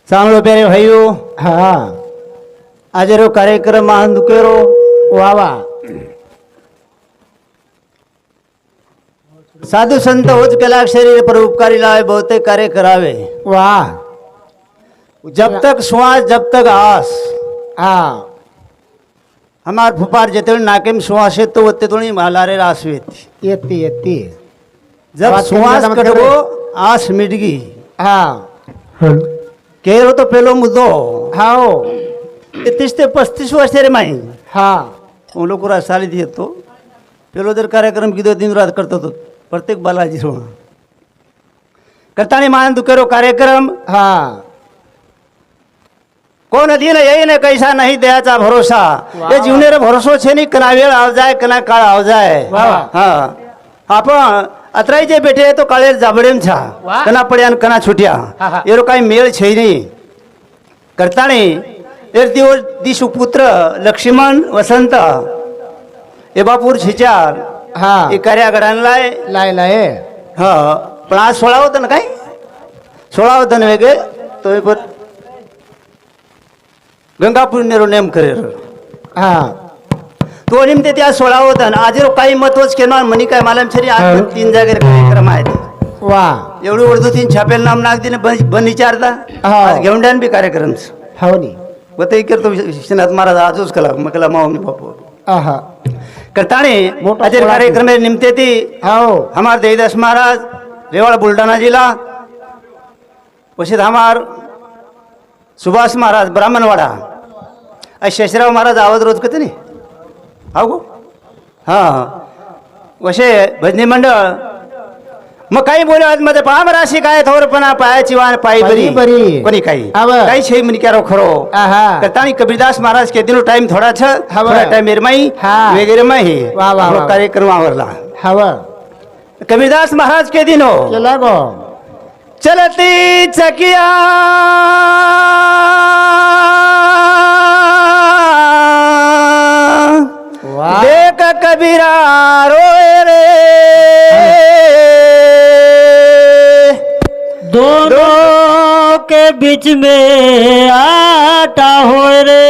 સાંભળો પ્યારે ભાઈઓ, હા આજનો કાર્યક્રમ આંદુકેરો વાવા साधु संत होज कला शरीर पर उपकारी लावे बहुते कार्य करावे। वाह जब तक श्वास जब तक आस हाँ हमार फुपार जेते नाके में श्वास है तो वत्ते थोड़ी मालारे रासवेत येती येती जब बात श्वास करने का कटगो मतलब आस मिट गई हाँ केरो तो पेलो मुद्दो हाओ 33 ते 35 वर्ष रे माई हाँ उन लोग पूरा साली दिए तो पेलो जर कार्यक्रम की दो दिन रात करतो तो प्रत्येक बालाजी रो करतानी मान दुकेरो कार्यक्रम हाँ कोण अधीन यही ने कैसा नहीं दयाचा भरोसा ये जीवने रे भरोसो छे नहीं कना वेळ आव जाए कना काळ आव जाए हाँ आपण अतराई जे बेटे तो काळे जाबडेम छा वाह. कना पड्या कना छुट्या हा, हा. एरो काही मेळ छे नहीं करतानी एर दिवस पुत्र लक्ष्मण वसंत ए बापूर छिचार हाँ ए कार्यागडान लाय लाय लाय हा पण आज 16 होतं ना काय 16 होतं ना वेगळे तो ए पर गंगापूर नेरो नेम करे हाँ तो निमते त्या 16 होतं ना आज काही महत्वच केणार मनी काय मालम छरी आज पण 3 जागे कार्यक्रम आहेत वाह एवढी उर्दू 3 छापेल नाम नाग दिने बन विचारता हा. आज घेऊन बी कार्यक्रम हो नी बते करतो विश्वनाथ महाराज आजच कला मकला मावनी बापू आहा करताने मोठा आज सोहळा कार्यक्रम निमते ती हाओ हमार देवीदास महाराज रेवाड़ बुल्ढाना जिला वशित हमार सुभाष महाराज ब्राह्मणवाड़ा शेषराव महाराज आवाज रोज कते नहीं आओ गो हाँ वशे भजनी मंडळ मग काही बोले आज मध्ये पाम राशी काय थोरपणा पायाची वाण पायी बरी, बरी बरी. कोणी काही आव. काही छे मनी क्यारो खरो आहा कतानी कबीरदास महाराज के दिनो टाइम थोड़ा छ आव. थोड़ा टाइम मेरमाई हाँ. वगैरे माही वाह, वाह, वाह. कार्यक्रम आवरला हवा कबीरदास महाराज के दिनो केला गो चलती चकिया वाह देख कबीरा रोए रे दोनों के बीच में आटा हो रे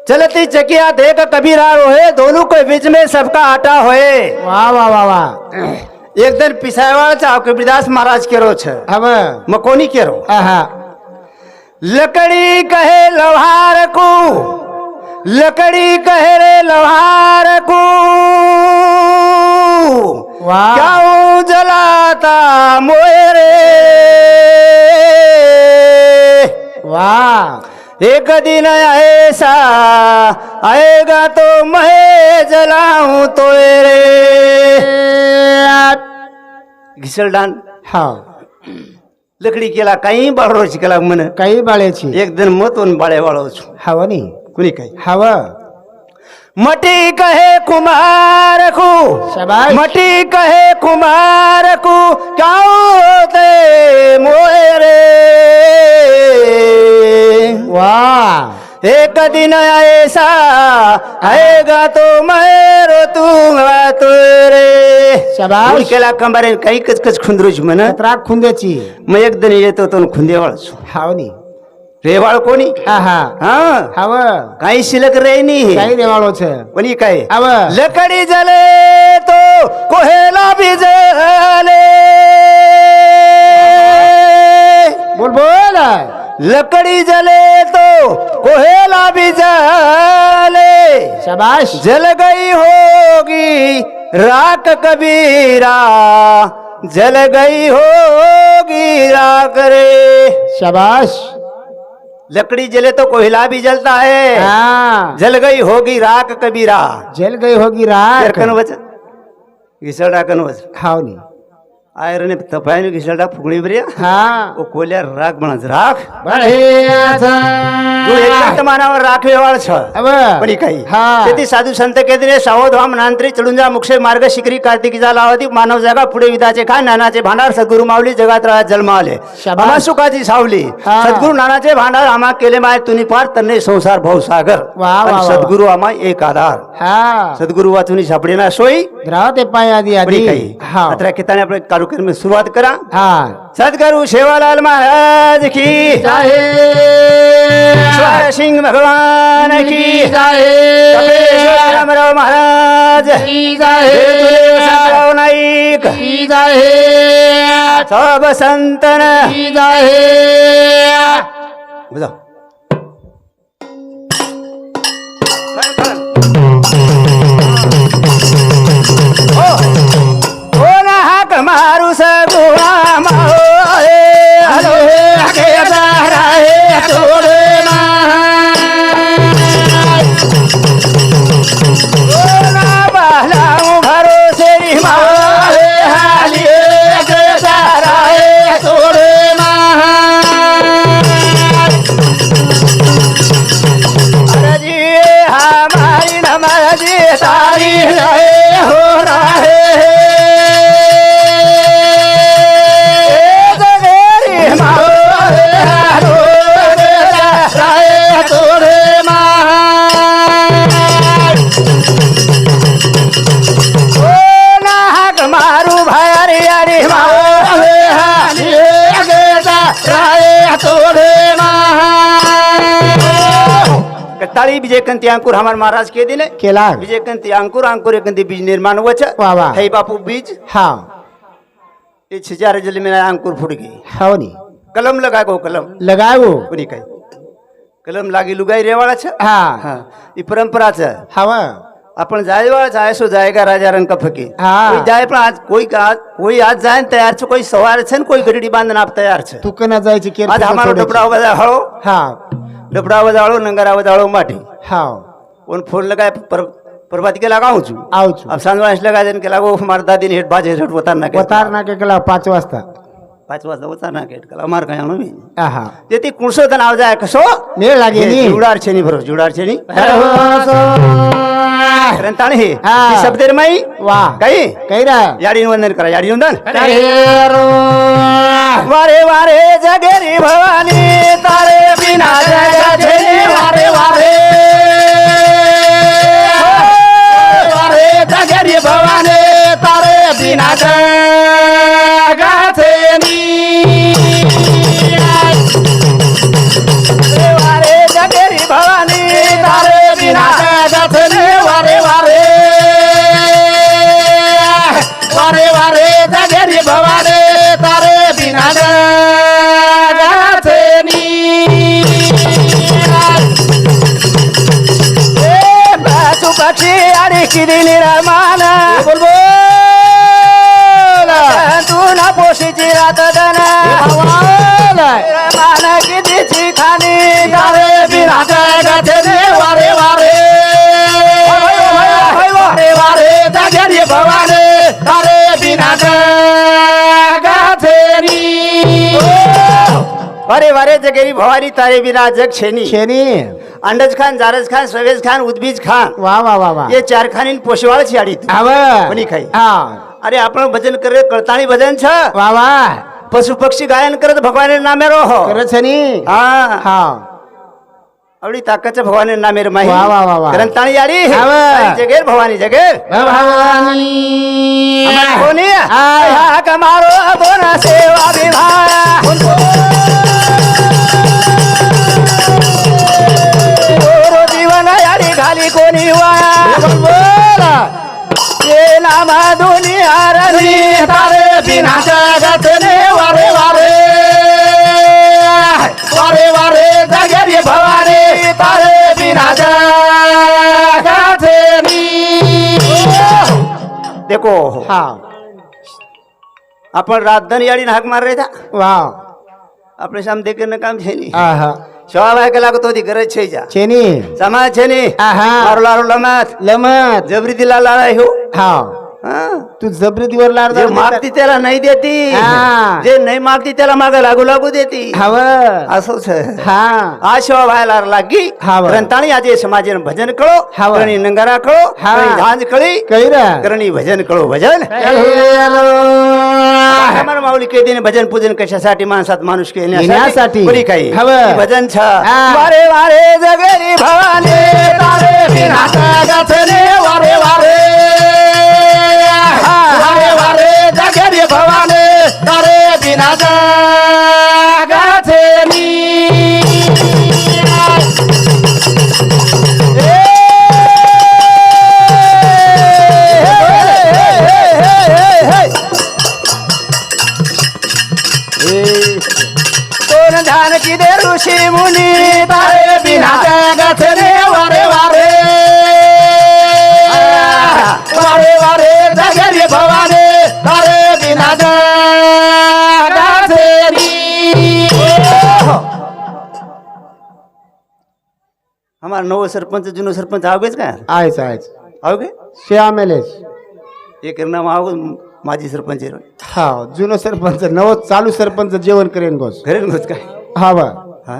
चलती चकिया देख कबीरा रोए दोनों के बीच में सबका आटा होए। वाह वाह वाह वाह एक दिन पिसायवाड़ चाहो कबीरदास महाराज केरो छ हवा मकोनी केरो आहा लकड़ी कहे लवहार को लकड़ी कहे रे लवहार को वाह क्यों जलाता मोए रे वाह एक दिन ऐसा आएगा तो मैं जलाऊं तो रे घिसलडान हाँ लकड़ी केला काही बाळो केला मन काही बाळ्याची एक दिन मतून बाळे वाळो छु हवा नी कुणी काही हवा मटी कहे कुमार को शाबाश मटी कहे कुमार को क्यों ते मोए रे वाह एक दिन ऐसा आएगा तो मैं रोतूंगा तो रे शाबाश केला कंबारे काही कचकच खुंदरूच म्हण कतरा खुंद्याची मग एक दिन येतो तो खुंदेवाळ हाव नी रेवाळ कोणी आहा हा हवा काही शिल्लक रे नाही काही देवाळो છે कोणी काय हवा लकड़ी जले तो कोहेला भी जले बोल बोल लकड़ी जले तो कोहेला भी जले शाबाश जल गई होगी राख कबीरा जल गई होगी राख रे शाबाश लकड़ी जले तो कोयला भी जलता है हाँ जल गई होगी राख कबीरा जल गई होगी राख कन वचन घिसडा कन वचन हाव नी आयरने तपायने घिसडा फुगणी बरी हाँ ओ कोल्या राख म्हणज राख बढियाचा जो एकांत मानावर राखवेवाळ छ हवा पडी काही हाँ तेती साधू संत केदिने सावधाम नांतरी चढून जा मुक्षे मार्ग शिखरी कार्तिकीचा लावती मानव जगा पुढे विदाचे खा नानाचे भांडार सद्गुरु माऊली जगात राहा जन्म आले शाबास. आम्हा सुखाची सावली हाँ. सद्गुरु नानाचे भांडार आम्हा केले माय तुनी पार तन्ने संसार भाऊ सागर वाह, वाह, वाह. सद्गुरु आम्हा एक आधार हाँ सद्गुरु वाचुनी सापडे ना सोई ग्राव ते पाय आधी पडी आधी काही हाँ अत्रा किताने आपण काढून चालू कर मी सुरुवात करा हा सद्गुरु सेवालाल महाराज की शिवाय सिंह भगवान की कपिलेश्वर रामराव महाराज देवतुले वसंतराव नाईक सब संतन बजाव. ओ ना हाक मारू सगुआ माहो हलो आगे सारा है तोड़े ओ ना बहलाऊं भरोसे माहो हाली आगे सारा है तोड़े अरे जी हमारी नमाजी तारी रहे हो रहे ताली विजयकंती अंकुर हमार महाराज के दिन केला विजयकंती अंकुर अंकुर एकंती बीज निर्माण वच वाह वाह. है बापू बीज हा ये छिचारे जल में अंकुर फुट गई हो नी कलम लगा गो कलम लगावो कोणी काय कलम लागी लुगाई रेवाळा छ हा हा ही परंपरा छ हवा आपण जायवाळा जाय सो जाएगा राजा रंग का फकी हाँ. कोई जाए पण आज कोई आज जाए न तैयार छ कोई सवार छ न कोई गडडी बांधन आप तैयार छ तू कना जायची केर आज हमारो डबडा बजा हळो हा डबडा बजाळो नंगरा बजाळो माटी हा उन फोन लगाए प्रभाती के लगाऊ छु आऊ छु अब सांजवास लगा जन के लागो हमार दादी ने हेट बाजे हेट उतार ना के उतार ना के केला 5 वाजता 5 वाजता उतार ना के कला मार काय मी आहा ते ती कुणसो तन आव जाय कसो मेळ लागे नी जुडार छेनी भरो जुडार छेनी रंताणी हे हाँ. ती शब्देर माई वाह काही काही रा याडी वंदन करा याडी वंदन वारे वारे जगेरी भवानी तारे बिना जग छेनी वारे वारे वारे जगेरी भवानी तारे बिना जग छेनी वारे जगेरी भवानी तारे बिना जग छेनी वारे वारे वारे वारे जगेरी भवानी तारे बिना जग छेनी पशु पक्षी आणि किती निर्माण बोल तू ना पोशीची रात दन मान कितीची खाणी गारे बिना जग छेनी वारे वारे वारे वारे जगेरी भवानी तारे बिना जग छेनी वारे वारे जगेरी भवानी तारे बिना जग छेनी शेनी अंडज खान जारज खान सवेज खान उद्बीज खान वा वा वा वा ये 4 खानी पोशवाळची आडी आवा कोणी खाई हा अरे आपण भजन करे कळताणी भजन छ वा वा पशु पक्षी गायन करत भगवान नामे रहो करत छनी हा हा आवडी ताकाच भगवान नामे रे माही वा वा वा वा. करंताणी आडी आवा. जगेर भवानी जगेर भवानी आम्हाला कोणी हा. हा कमारो बोना सेवा विभाग जीवन याडी घाली कोणी वाया ये नामा दोन्ही आरणी तारे बिना जगत ने वारे वारे वारे वारे जगेरी भवानी तारे बिना जगत देखो हा आपण रातधन याडी हाक मार रहे था वा આપણે સામ દેખને કામ છે ની આહા સવા વાગે કલાક તો ગરજ છે જા છેની સમાજ છે ની આહા મારો લારો લમત લમત જબરી દિલા લાડા હો હા હા तू जबरीवर लाड जे मागती त्याला नाही देती हा. जे नाही मागती त्याला मागे लागू लागू देती हव असंच आहे. हा आ शेवा व्हायला लागी हाव. ग्रंथाणी आजे समाजन भजन कळो हाव. करणी नंगारा कळो हा. करणी झांज कळी कळी रा करणी भजन कळो भजन हमार माऊली के दिन भजन पूजन कशासाठी माणसात माणूस येण्यासाठी. पुरी काही हाव. भजन छ हा. वारे वारे जगरी भवानी तारे बिना जगतने वारे वारे वारे वारे जगरी भवानी ऋषी मुनी तारे बिना जगत रे वारे वारे वारे वारे जगरी भवाने तारे बिना जगत री हमारा नवो सरपंच जुनो सरपंच आवगेच का आहेच आहेच आवगे श्याम एलेच एक नाम आव माजी सरपंच हा जुनो सरपंच नव चालू सरपंच जेवण करेन गोस घरेन गोच काय हा बा हा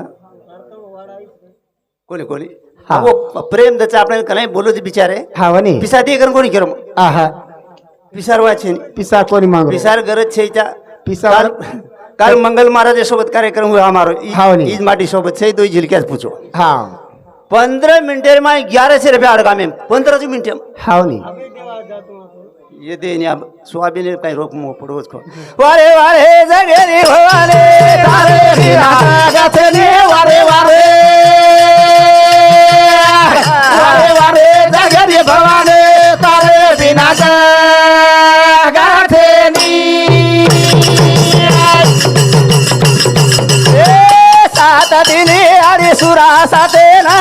कोणी कोणी हा. वो प्रेम दचा आपण कनाई बोलत बिचारे हा वनी पिसा दे कर कोणी केरम आहा पिसार वाचे पिसा कोणी मागो पिसार गरज छेचा पिसा काल काल मंगल महाराज सोबत कार्यक्रम हुआ हमारो हाँ नहीं। ईज माटी सोबत से दो झिलक्यास पूछो हा 15 मिनटे में 1100 रुपया अड़गा में 15 मिनटे में हा नी ये दे नहीं अब सोयाबीन काही रोक मो पडोस को वारे वारे जगेरी भवाने तारे बिना जगत रे वारे वारे वारे वारे जगरी भवाने तारे बिना जगत नी ए सात दिनी अरे सुरा साते ना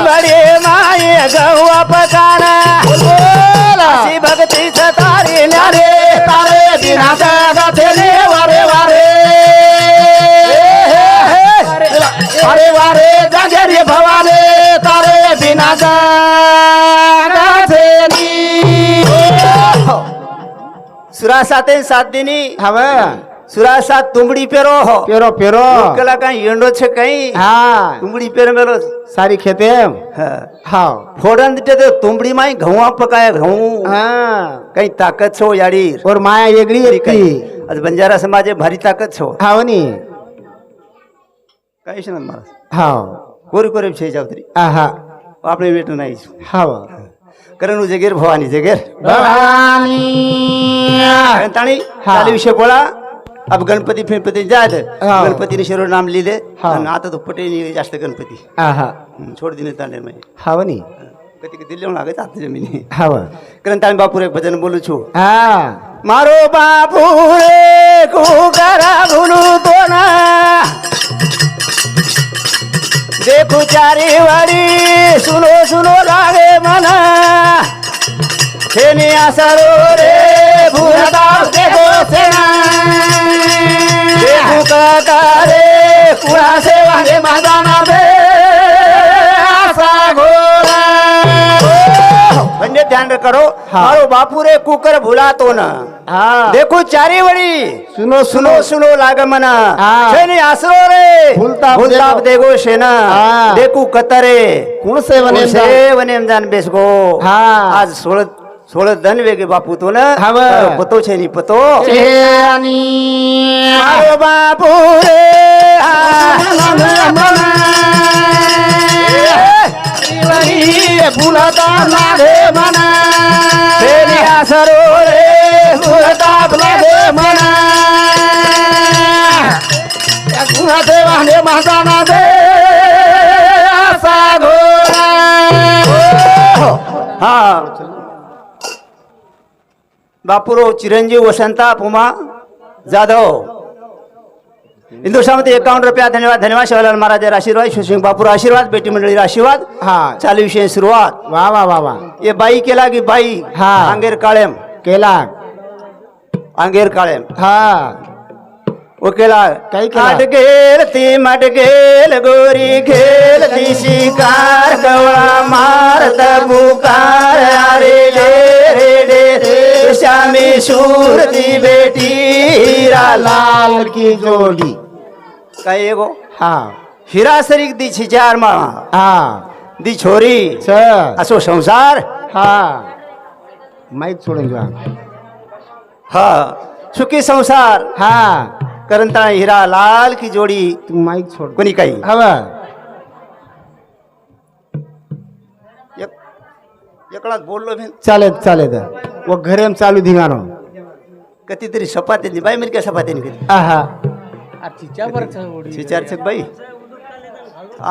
बड़े माये गहुआ पकाना अशी भक्ती तारी न्यारे तारे बिना जगत रे वारे वारे वारे वारे जगरी भवाने तारे बिना जगत नी सुरा साते सात दिनी हवे सुरा सात तुंबडी पेरो हो पेरो पेरो कला काही येंडो छे काही हाँ तुंबडी पेर मेलो सारी खेते हाँ फोड़न दिते तो तुंबडी माई घउआ पकाया घऊ हाँ काही ताकत छो याडी और माया एगड़ी काही एकटी आज बंजारा समाजे भारी ताकत छो हाँ वनी काहीच ना महाराज हाँ कोरी कोरी छे जावतरी आहा आपणे वेट नाही हाँ कारण जगेर भवानी जगेर भवानी ताणी हाँ. चाली विषय बोला अब गणपती फिरपती जात हाँ. गणपतीने शिरो नाम लिहिले हाँ. आणि आता तो पटे नाही जास्त गणपती आहा छोड दिने तांडे मध्ये हाँ वनी कधी कधी लिहून लागत आता जमिनी हाँ कारण ताणी बापूर एक भजन बोलू छू हाँ मारो बापू रे कुकरा भूलू तो ना देखो चारी वारी सुनो सुनो लागे मना छेनी आसरो रे भूलता देखो सेना देखो काका रे कुड़ा से वागे मैदाना बे आसा घोड़ा बंदे ध्यान करो हाँ. मारो बापू रे कुकर भूला तो ना हाँ देखो चारी वड़ी सुनो सुनो सुनो लाग मना हाँ. छेनी आसरो रे भूलताप भूलताप देखो सेना हाँ. देखो कतरे कौन से बने से वने जान बेसगो हाँ. आज 16 धन वेगे बापू तो ना हाँ बा. पतो छे नी पतो चेनी मारो बापू रे भूलता लागे मना छेनी आसरो रे भूलता लागे मना भूलते वाले महादाना दे आसा घोड़ा हाँ बापूरो चिरंजीव वसंता पुमा जाधव हिंदुस्तानमध्ये 51 रुपया धन्यवाद धन्यवाद शिवलाल महाराज आशीर्वाद शिवसिंग बापूर आशीर्वाद बेटी मंडळी आशीर्वाद हाँ चालू विषय सुरुवात वाह वाह वाह वाह ये बाई केला की बाई हाँ. अंगेर काळेम केला अंगेर काळेम हाँ वो केला काही केला? अटकेल ती मटकेल गोरी खेल ती शिकार कवळा मारत बुकार अरे रे रे श्यामी शूर ती बेटी हीरा लाल की जोड़ी काय एगो हाँ हिरा सरीक दी छिचार मा हाँ दी छोरी सर असो संसार हाँ माइक छोड़ून जा हा सुखी संसार हाँ करंता हिरा लाल की जोड़ी तू माइक छोड़ कोणी काही हवा एकलाच बोललो मी चालेल चालेल वो घरे में चालू धिंगाणो कधीतरी सपात्यांनी बाई मिरक्या सपात्यांनी कधी आहा शिचारचक बाई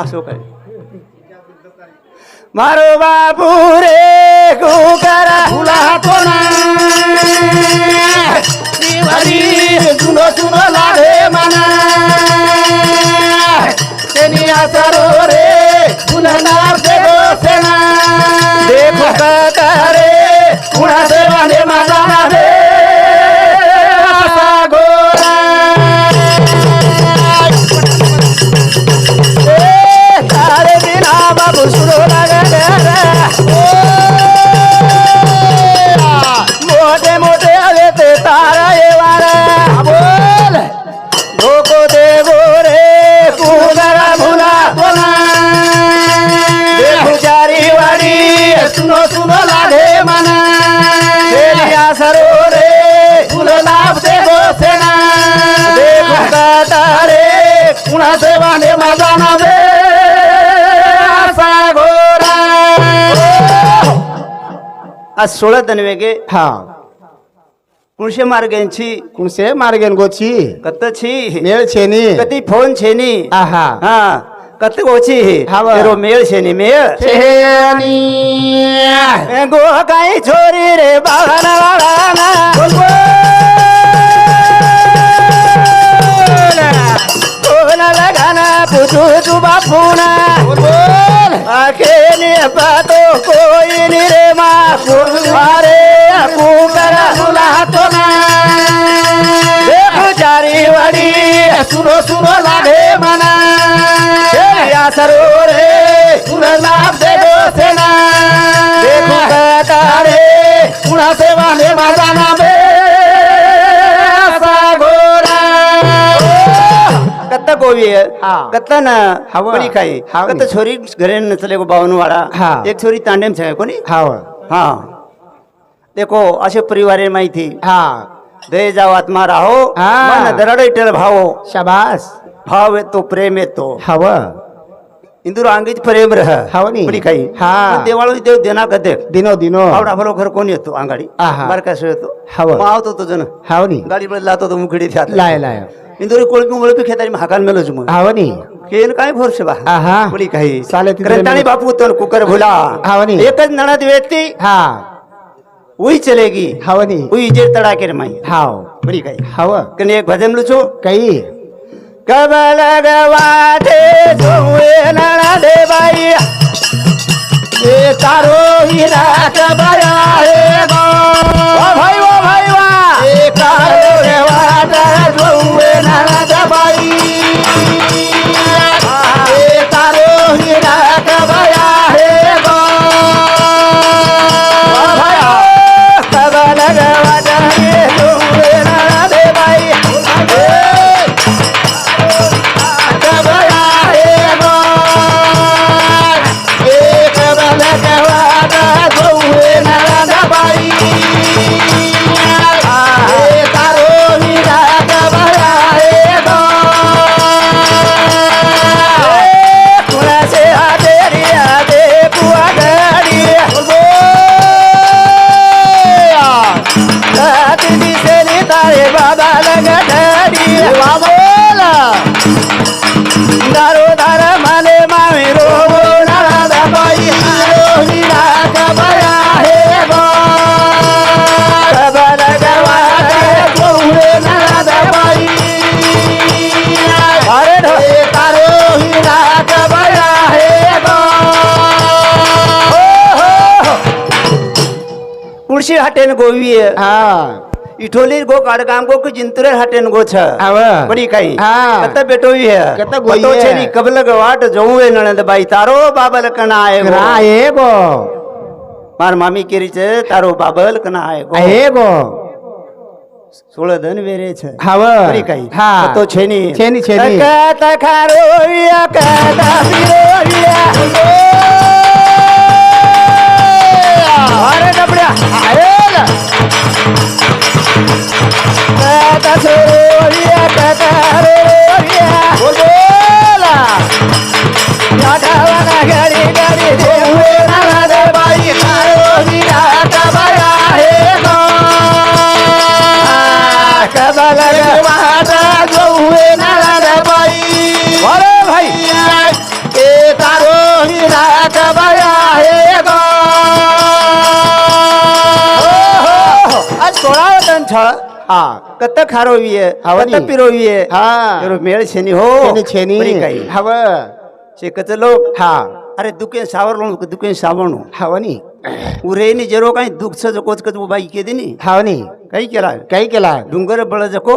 असो काय मारो बापू रे कुकरा फुला तो ना सुनो सुनो लागे मन रे फुलनार दे गोसेना देखो कतारे कुणाचे वाणे माझा रे असा गोरा तारे बिना बाबू सुरो लागले मोठे मोठे आले ते तारा येवारा बोल लोको दे गोरे कुदरा भुला बोला बेचारी वाडी सुनो सुनो लागे मना शेलिया सरो रे फुलनार दे गोसेना देखो कतारे कुणाचे वाणे माझा रे असा गोरा आज 16 दनवेगे हा कुणशे मार्गेंची कुणसे मार्गेन गोची कत्तची मेळ छेनी कती फोन छेनी आहा हा कत गोची हाव. तेरो मेळ छेनी मेळ छेनी गो काही छोरी रे बाळाना वाळाना कोना लगाना पुजू तू बापूना आखेने पातो कोई नी रे मा अरे कुकरा तुला तो ना देखो चारी वाडी सुनो सुनो लागे मना या सरो रे तुला लाभ दे गोसेना देखो कतारे कुणाचे वाणे माझा नामे असा गोरा कत्ता गोवी हा. कत्ता ना हाव. कोणी काही हाव कत्ता नी. छोरी घरे नचले गो बावनवाडा हा. एक छोरी तांडेम छे कोणी हाव हा देखो असे परिवारे माहिती हा दे जाव आत्मा राहो हा. मन दरड इटल भावो शाबास भाव येतो प्रेम येतो हाव इंदूर अंगीच प्रेम रह हाव नी. कोणी काही हा. पण देवाळू देव देना कदे दिनो दिनो आवडा भलो घर कोण येतो अंगाडी आहा. बार कसं येतो हाव. मावतो तो जण हाव नी गाडी मध्ये लातो तो मुखडी लाय लाय इंदूर कोळपी मुळपी खेतारी हाकाल मेलोच मग हाव नी केन काय भरसे बा आहा. कोणी काही चाले तिथे ग्रंथाणी मेलो. बापू तर कुकर भुला हाव नी. एकच नणद व्यक्ती हा उई चलेगी हाव नी उई जे तडाके रे माई हाव कोणी काही हाव कने एक भजन लुचो काही कबल गवाठे जोए नणा दे बाई ए तारो हिरा कबया हे गो ओ भाई वा ए तारो रे वाटा जोए नाना दबाई ए तारो हिरा कबया हे गो कबल गवाठे जोए नणा दे बाई कबया हे गो ए कबल कवाटा जोए नाना दबाई ए तारो हिरा कबया हे गो कुणाचे हातेरी हाते कुआ गडी राती दिसेली तारे बाबा लगडी बोला दारो दार माले मामी रो नारा दबाई हिरा कबया हे गो कबल गवाठे जोए नाना दबाई अरे ढो ए तारो हिरा कबया हे गो कुर्शी हटेन गोवी हा इठोली गो गाडगाम गो कि जिंतुरे हटेन गो छ आव बड़ी काही हा. कत बेटोई है कत गोई कतो है. छेनी कबल गवाट जऊए नणंद बाई तारो बाबल कना आए गो हे गो मार मामी केरी छे तारो बाबल कना आए गो हे गो 16 धन वेरे छे हाव बड़ी काही हा कतो छेनी छेनी, छेनी. कत खारोया कत पिरोया अरे डबड्या कत सोरिया कत रोरिया बोला याठावाना घडी घडी जोए नाना दबाई तारो हिरा कबया हे गो कबल वाटा जोए नाना दबाई अरे भाई ए तारो हिरा कबया हे गो आज 16 धन छ हा कत खारोवी है हाव कत नी. पिरोवी है हा तेरो मेळ छेनी हो छेनी छेनी बड़ी काही हाव शेकच लोक हा अरे दुकेन सावरलो दुकेन सावरणो हवनी उरेनी जरो काही दुःख कोच कच बाई के दिनी हवनी काही केला काही केला डुंगर बळ जको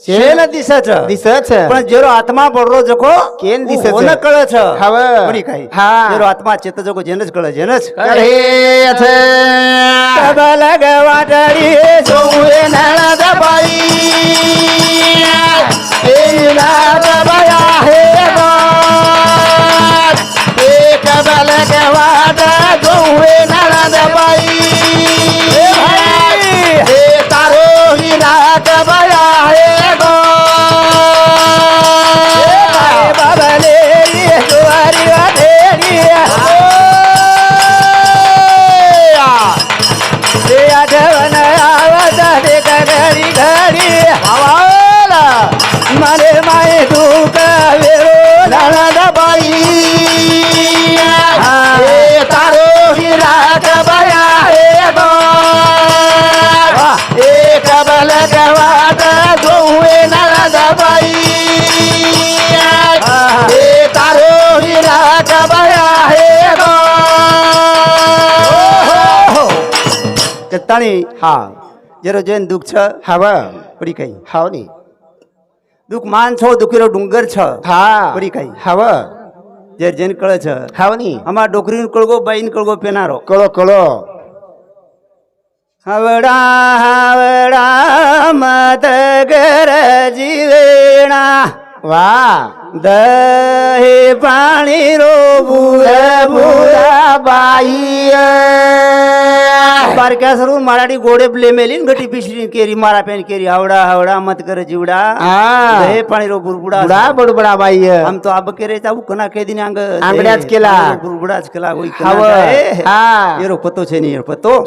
शेण शेण दिसच दिसच पण जेरो आत्मा बळरो जको केन दिसच. होन कळच हव. कोणी काही हा. जेरो आत्मा चेत जको जेनच कळ जेनच अरे अथ कबल गवाटडी सोळे नळद बाई हे नाद बया हे गोड एक बल गवाट सोळे नळद बाई हे तारो ही रात बया हे गोड बाबले जुवारी वाटेडी ते आठवण आवाज ते घडी घडी आवाला मरे माय दुःख वेरो नळद बाई हे तारो ही रात बया हे गोड एक बल गवाट सोळे नळद बाई हे तारो ही रात बया हे गोड ताणी हा जेरो जेन दुःख छ हवा पडी काही हावनी दुःख मान छो दुखीरो डुंगर छ हा पडी काही हवा जे जेन कळ छ हावनी आमा डोकरीन कळगो बाईन कळगो पेनारो कळो कळो हवडा हवडा मत गर जीवेणा वा दहे पाणी रो बुर बुरा बाई बारक्या सरून मराठी गोडे प्ले मेलीन गटी पिशली केरी मारा पेन केरी हावडा हावडा मत कर जीवडा हा दहे पाणी रो बुरबुडा बुडा बडबडा बाई हम तो अब केरे चाऊ कना के दिन अंग आंगड्याच केला. बुरबुडाच केला होई हव. हा. येरो पतो छे नी पतो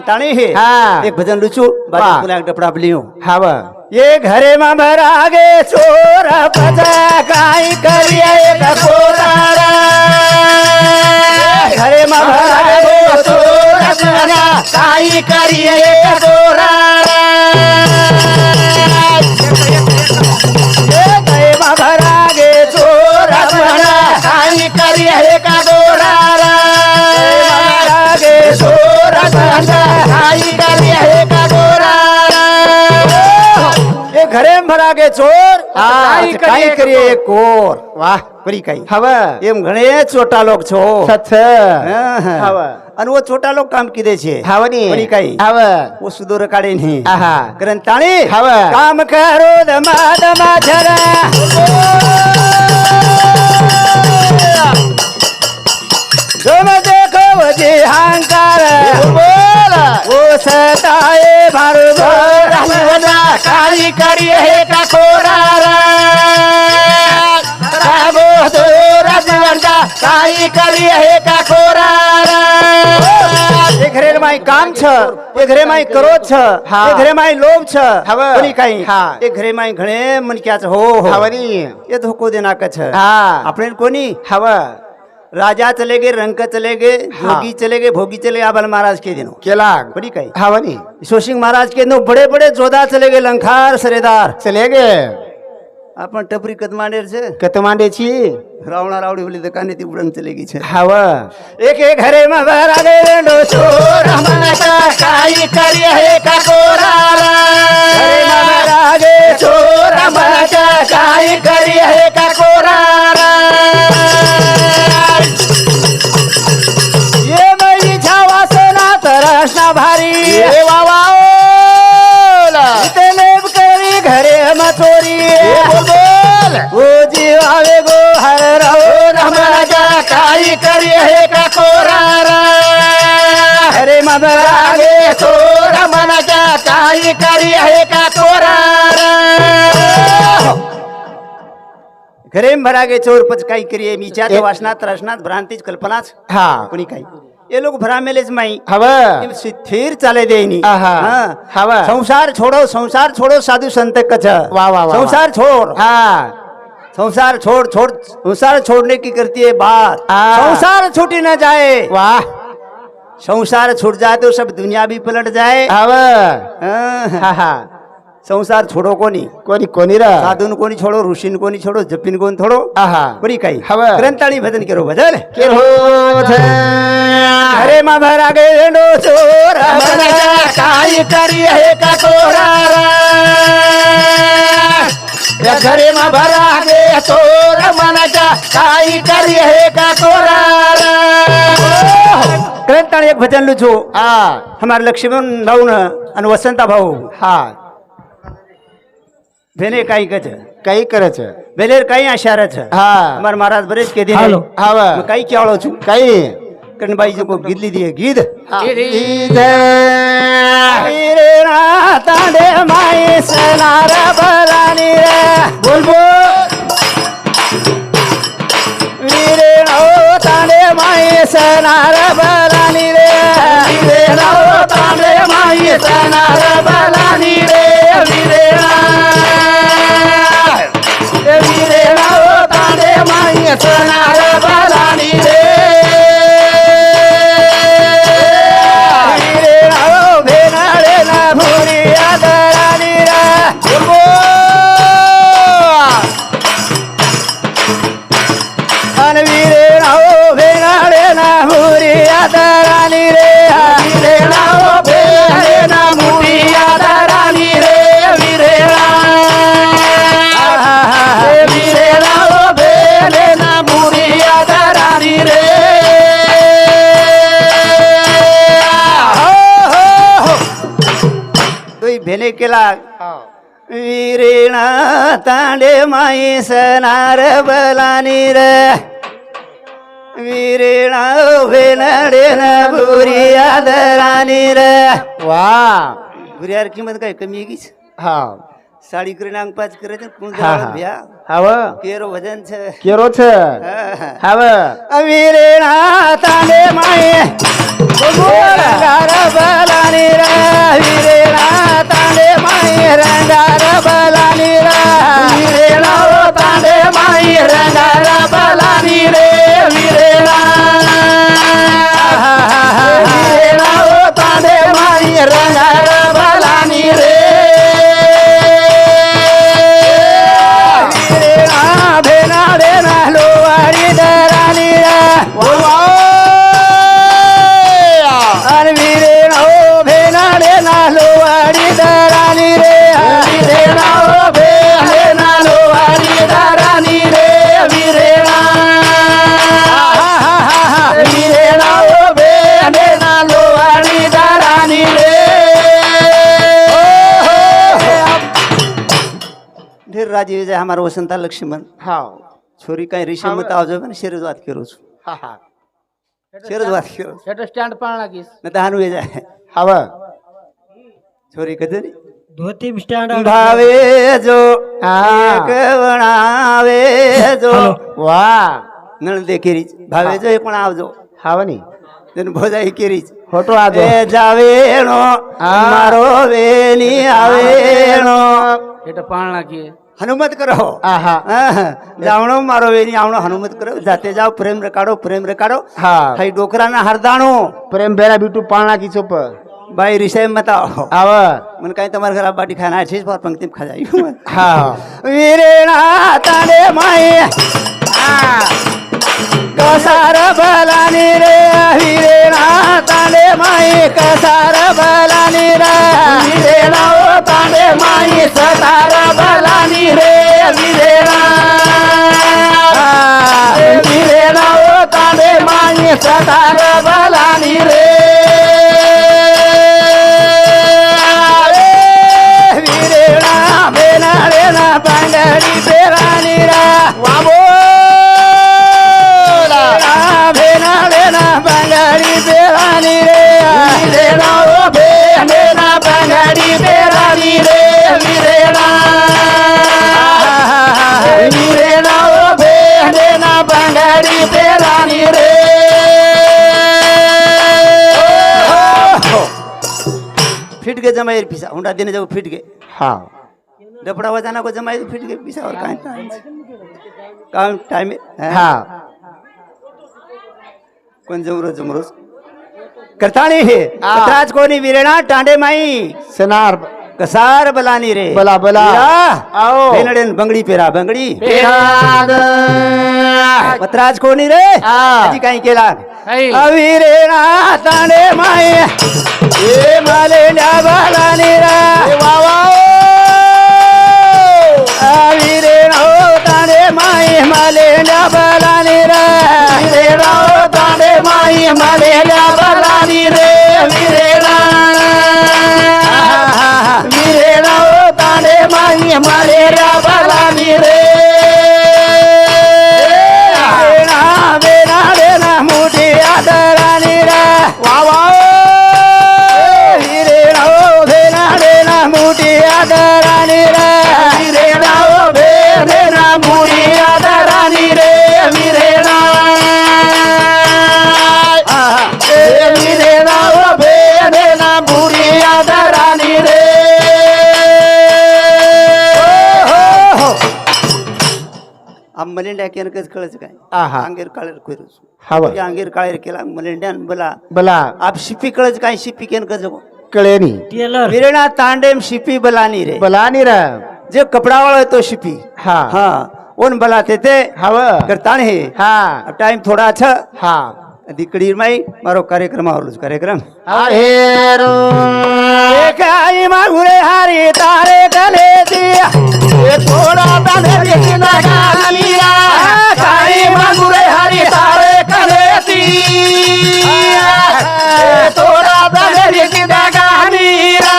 ताणी हे हा. एक भजन लुचू बाजू वाह. पुला डपडा लियो हवा ये घरे मा भरागे चोर पजा काय करिया एक कोरारा घरे मा भरागे चोर पजा काही करिये दोरा ये घरे मा भरागे चोर पजा काही करिये का दोरा भरागे चोर पजा काही करिये का दोरा ये घरे मा भरागे चोर काय काय करिए एक कोर वाह परी काही हवा एम घणे छोटा लोक छो सच हवा आणि वो छोटा लोक काम किदे छे हावनी परी काही हवा वो सुदूर काढे नाही आहा ग्रंथाळी हवा. काम करो दमा दमा झरा जो मैं देखो वजे हंकार बोला वो सताए भारू काही करिये का कोरारा राबो दोरा दिवंता काही करिये का कोरारा एक घरे माई काम छ एक घरे माई करोध छ हा. एक घरे माई लोभ छ हवं. कोणी काही हा. एक घरे माई घणे मनक्याच हो हो हवनी ये धोको देना कछ हा આપણે कोणी हवा राजा चले गए रंक चले गए जोगी चले गए भोगी चले गए आबल महाराज के दिनों केला बड़ी कही हवनी शोषिंग महाराज के दिनों बड़े बड़े जोधा चले गए लंखार सरेदार चले गे अपन टपरी कदमांडेर छे कत मांडेची रावणा रावड़ी वाली दुकाने थी उड़न चले गई छे हवा एक एक घरे में बहरा गए रेंडो चोर रमनका काही करिये का कोरारा घरे में बहरा गए चोर रमनका काही करिये का कोरारा ये मई छावा सेना तरसना भारी ये वावाओला इतने करी घरे में चोरी बोल बोल वो जीवावे गो हर रहो रमनका काही करिये का कोरारा घरे में बहरा आगे चोर रमनका काही करिये का कोरारा घरे में भरा गए चोर पच काही करिए मीचा तो वासनात त्रसनात भ्रांतीच कल्पनाच हा कोणी काही ये लोग भरा मेलेच माई हवा स्थिर चाले देनी आहा. हवा. संसार छोड़ो साधु संत कछ वाह, वाह, वाह, संसार छोड़ हा संसार छोड़ संसार छोड़ने की करती है बात हाँ। संसार छूटी न जाए वाह संसार छूट जाए तो सब दुनिया भी पलट जाए हवा हाँ। हा हा संसार छोडो कोणी कोणी कोणी रा साधून कोणी छोडो ऋषीन कोणी छोडो जपीन कोण थोडो आहा बरी काही हवं. ग्रंथाळी भजन केरो भजन के हो अरे मा भरा गेलो चोर काय करी हे का तोरा या घरे मा भरा गे तोर मनाच्या काय करी हे का तोरा ग्रंथाळी एक भजन लुचो हा हमारे लक्ष्मण भाऊ आणि वसंता भाऊ हा भेने काही कच काही करायचं भेलेर काही आशारच हा हमारे महाराज बरेच के दिन हॅलो. हवं. मग काही केवळो छू काही कणबाईची को गिदली दिए गीत वीरेणा तांडे माई सनार बलानी रे बोल वीरेणा तांडे माई सनार बलानी रे वीरेणा तांडे माई सनार बलानी रे वीरेणा वीरेणा तांडे माई सनार बलानी रे भेने केला वीरेणा तांडे माई सनार बलानी रे वीरेणा भेनाडे ना बुरी आदरानी रे वा बुरी किंमत काय कमी आहे कीच हा साडी करीन अंग पाच करायचं कोण हा, हा. भ्या हवं केरो भजन छ केरोच हवं वीरेणा तांडे माई रंगार बलानी रे वीरेणा तांडे माई रंगार बलानी रे वीरेणा तांडे माई रंगार बलानी रे वीरेणा वीरेणा तांडे माई रंगार बलानी रे वीरेणा भेनाडे ना लोवारी दरानी रे आणि वीरेणा भेनाडे ना लोवारी दरानी रे वीरेणा भेना लोवारी दारानी रे वीरेणा वीरेणा भेना लोवारी दारानी रे ढेर राजी विजय हमारा वसंता लक्ष्मण हा छोरी काही ऋषी मत आवजो पण शेरज वाद करोच हा हा शेरज वाद करो शेट स्टँड पाळला कीस न तर हानू जाय हवं छोरी कधी धोती स्टँड भावे जो हा. एक वणावे जो वा नळ दे केरीच भावे जो एक आवजो हवं नी जन भोजाई केरीच फोटो आज ए जावेणो मारो वेनी आवेणो शेट पाळला की हनुमत करो आहा जावणो मारो वेनी आवणो हनुमत करो जाते जाओ प्रेम रेकाडो हा हाई डोकराना हरदाणो प्रेम बेरा बिटू पाळला की चोप बाई रिसाई मत आओ आव मन काही तुम्हारे घर बाटी खाना है पर पंक्ति में खा जाई हा वीरेणा तांडे माई कसार बलानी रे वीरेणा तांडे माई कसार बलानी रे वीरेणा तांडे माई सतार बलानी रे वीरेणा वीरेणा तांडे माई सतार बलानी रे वीरेणा बेनाडे ना पांडरी पेरानी रे वामो बेनाडे ना पांडरी पेरानी रे वीरेणा भेना बंगारी बेरानी रे वीरेणा वीरेणा भेना बंगारी बेरानी रे फिट के जमाई पिसा हुंडा देने जाओ फिट के हाँ डपड़ा वजाना को जमाई फिट के पिसा और काम टाइम हाँ कोण जमरोज करताणी हे कत्राच कोणी वीरेणा टांडे माई सनार कसार बलानी रे बला बला आओ बेनडेन बंगडी पेरा बंगडी पेराग पत्राज कोणी रे हा. आजी काही केला काही. अविरे ना तांडे माय ए माले बलानी रा वा वा अविरे ना तांडे माय माले बलानी रा विरेणा तांडे माई मालेल्या बलानी रे विरेणा विरेणा तांडे माई मालेल्या बलानी रे बेना मोठी आदरानी रा वा वा हिरेणा बेना मोठी आदरानी रा विरेणा बेरेणा मुडी आदरानी रे विरेणा विरेणा बेरेणा मुडी आदरानी रे मलेंड्या केनकच कळच काय आहा. अंगेर काळेर खोयरूच हवं अंगेर काळेर केला मलेंड्यान बला बला आप शिपी कळच काय शिपी केनकच जगो कळेनी विरेणा तांडेम शिपी बलानी रे बलानी रा जे कपडावाळा आहे तो शिपी हा हा ओन बला ते हवं करताण हे हा टाइम थोडा अच्छा हा दिकडी माई मारो कार्यक्रम आवडूच कार्यक्रम आहे रो काय मागुरे हारी तारे कले दिया थोडा दाणे गानीरा काही मागुरे हरी तारे करेती थोडा दाणे गानीरा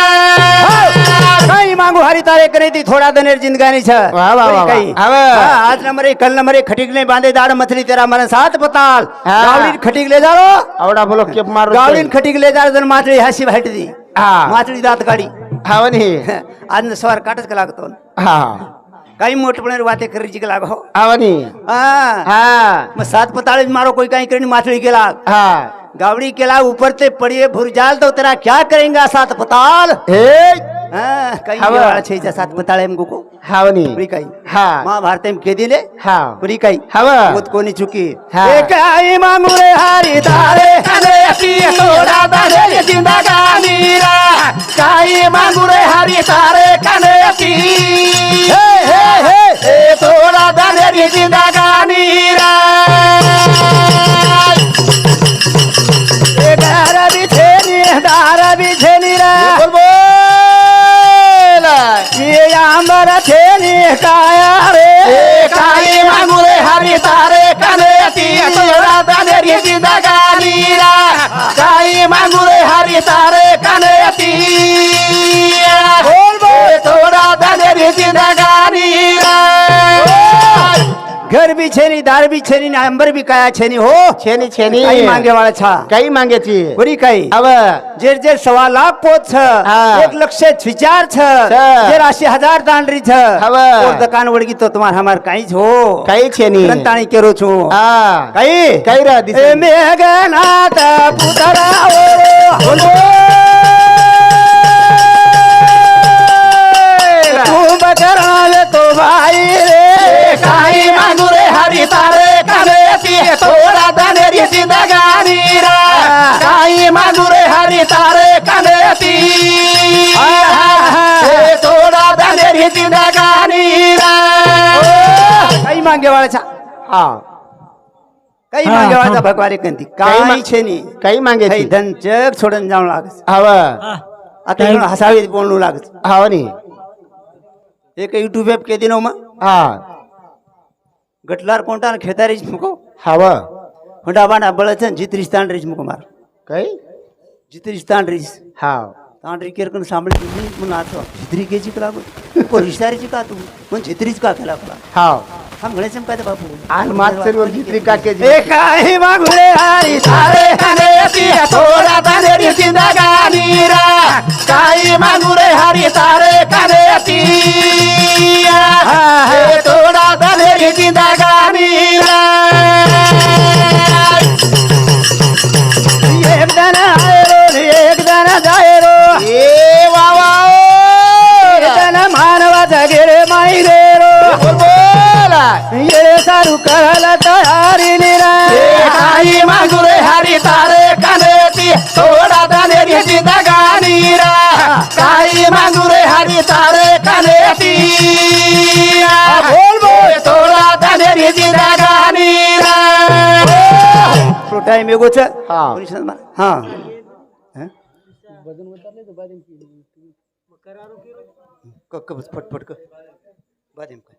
काही मांगू हरी तारे करे ती थोड़ा दनेर जिंदगानी छ वाह, वाह, वाह, कई वाह। हाँ। आज नंबर एक कल नंबर एक खटिक ले बांधे दाड़ मछली तेरा मरन सात पताल हाँ। गावलीन खटिक ले जारो आवडा बोलो केप मारो गावलीन खटिक ले जारो जन माछली हसी भेट दी हा माछली दात काढी हवनी आज सवार काटच का लागतो हा काही मोठपणे वाते करायची का लागो हवनी हा हा मग सात पताळे मारो कोई काही करी माछली केला हा गावड़ी केला ऊपर ते पड़िए भुरजाल तो तेरा क्या करेंगा सात पताल हे हाँ, कई हवा। वाला छे जा सात पताळे हमको को हवनी पुरी कई हा महाभारत में के दिले हा पुरी कई हवा वो कोनी चुकी हाँ। एक आई मांगू रे हारी तारे कनेती थोडा दाणे जिंदगानीरा काही मागुरे हरी तारे कनेती हे हे हे थोडा दाणे जिंदगानीरा दारा बिछेनी रा बोल बोल ये आंबर छेनी काया रे काही मागुरे हरी तारे कनेती थोडा दाणे जिंदगानीरा काही मागुरे हरी तारे कनेती बोल बोल थोडा दाणे जिंदगानीरा घर भी छेनी दार भी छेनी ना अंबर भी काया छेनी हो छेनी छेनी काही मांगे वाला छा काही मागेची पुरी काही हव जेर जेर 1.25 लाख पोत छ हाँ। 1,00,000 छ जेर 80,000 दांडरी छ हव। और दुकान वड़गी तो तुम्हार हमार काई छो काही छेनी रंताणी केरो छु हा काही काही रा दिसे ए मेघनाथ पुतरा ओ तू बकराल तो भाई रे काही मागुरे हरी तारे कनेती थोडा दाणे जिंदगानीरा काही मागुरे हरी तारे कनेती थोडा दाणे जिंदगानीरा काही मांगे वाला छा हा काही मांगे वाला भगवारे कंती काही काही मा- छेनी काही काही मागेची धन जग सोडून जाऊन लागस हव आता इकडून हसावी बोलणू लागस हवनी एक यूट्यूब ॲप के दिनो मग हा गटलार कोणता खेता रेच मुको हव होंडा बांडा बळचन जित्रिस्तान रेच मुको मार काही जित्रिस्तान रेच हा तांडरी केरकन सांभळी तुम्ही म्हणून आता जित्री केची कला को रिश्तारीची का तू पण जित्रीच का केला कला हा हम गणेशम काय बापू आज मात्सरीवर जित्री का केजी ए काही मागुले हारी तारे कनेती थोडा दाणे जिंदगानीरा काही मागुरे हरी तारे कनेती थोडा दाणे जिंदगानीरा एक दन आए रो एक दन जाए रो ए वावा एक दन मानवा जगेरे माई रे रो बोल बोल ये सारू करायला तयारी निरा काही मागुरे हरी तारे कनेती थोडा दाणे जिंदगानीरा काही मागुरे हरी तारे कानेती बोल बोल थोडा तानेरी जिदा गानी तो टाइम एगोच हा. हा फटफट बादेम काय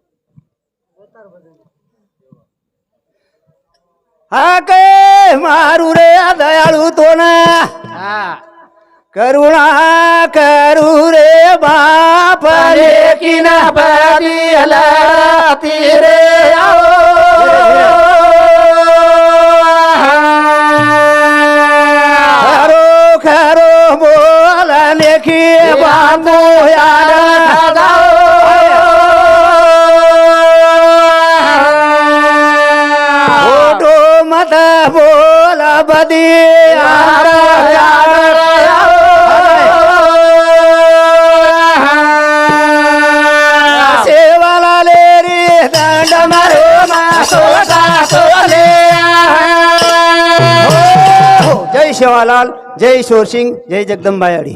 हा काय मारू रे दयाळू तो ना करुणा करू रे बाप रे लेकिन बदिला तेरे खरो खरो बोलने की बाबू यार फोटो मत बोल बदी यार सेवाला ले रे दंड मारो जय शिवालाल जय शोरसिंग जय जगदंबायाडी